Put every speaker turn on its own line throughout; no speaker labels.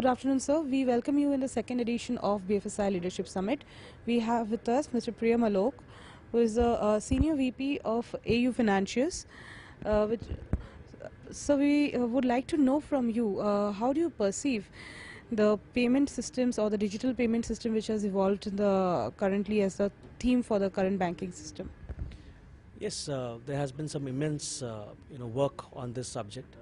Good afternoon, sir. We welcome you in the second edition of BFSI Leadership Summit. We have with us Mr. Priyam Alok, who is a Senior VP of AU Financials. So we would like to know from you, how do you perceive the payment systems or the digital payment system which has evolved in currently as the theme for the current banking system?
Yes, there has been some immense work on this subject.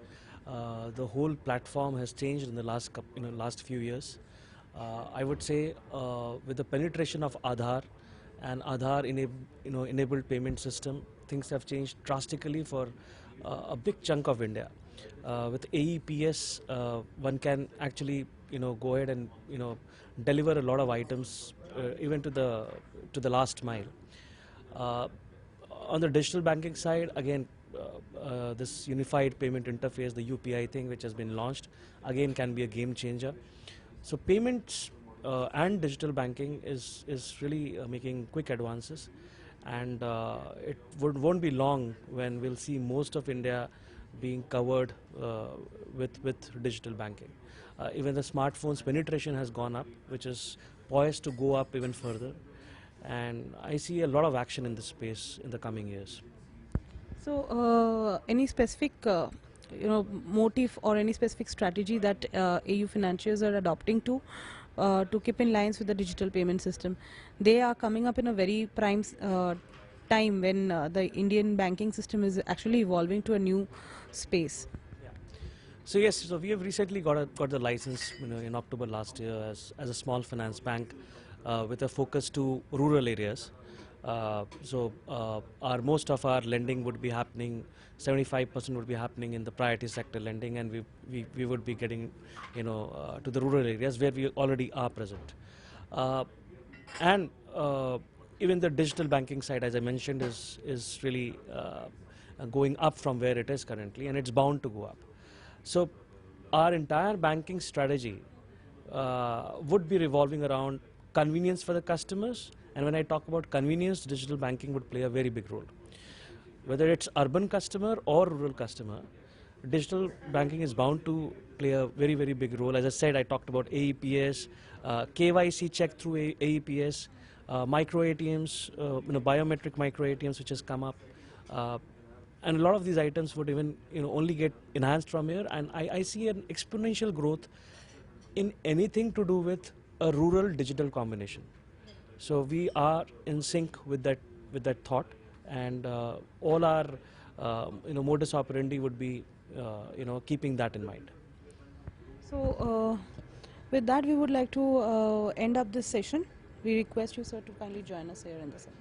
The whole platform has changed in the last few years. I would say with the penetration of Aadhaar and Aadhaar enabled payment system, things have changed drastically for a big chunk of India. With AEPS, one can actually go ahead and deliver a lot of items even to the last mile. On the digital banking side, again, this unified payment interface, the UPI thing, which has been launched, again can be a game changer. So payments and digital banking is really making quick advances, and it won't be long when we'll see most of India being covered with digital banking. Even the smartphones penetration has gone up, which is poised to go up even further. And I see a lot of action in this space in the coming years.
So, any specific, motive or any specific strategy that AU Financials are adopting to keep in lines with the digital payment system? They are coming up in a very prime time when the Indian banking system is actually evolving to a new space.
Yeah. So yes, so we have recently got the license, in October last year as a small finance bank with a focus to rural areas. Our most of our lending would be happening, 75% would be happening in the priority sector lending, and we would be getting, to the rural areas where we already are present. And even the digital banking side, as I mentioned, is really going up from where it is currently, and it's bound to go up. So our entire banking strategy would be revolving around convenience for the customers. And when I talk about convenience, digital banking would play a very big role. Whether it's urban customer or rural customer, digital banking is bound to play a very, very big role. As I said, I talked about AEPS, KYC check through AEPS, micro ATMs, biometric micro ATMs which has come up. And a lot of these items would even only get enhanced from here, and I see an exponential growth in anything to do with a rural digital combination. So we are in sync with that thought, and all our modus operandi would be keeping that in mind.
So, with that, we would like to end up this session. We request you, sir, to kindly join us here in the session.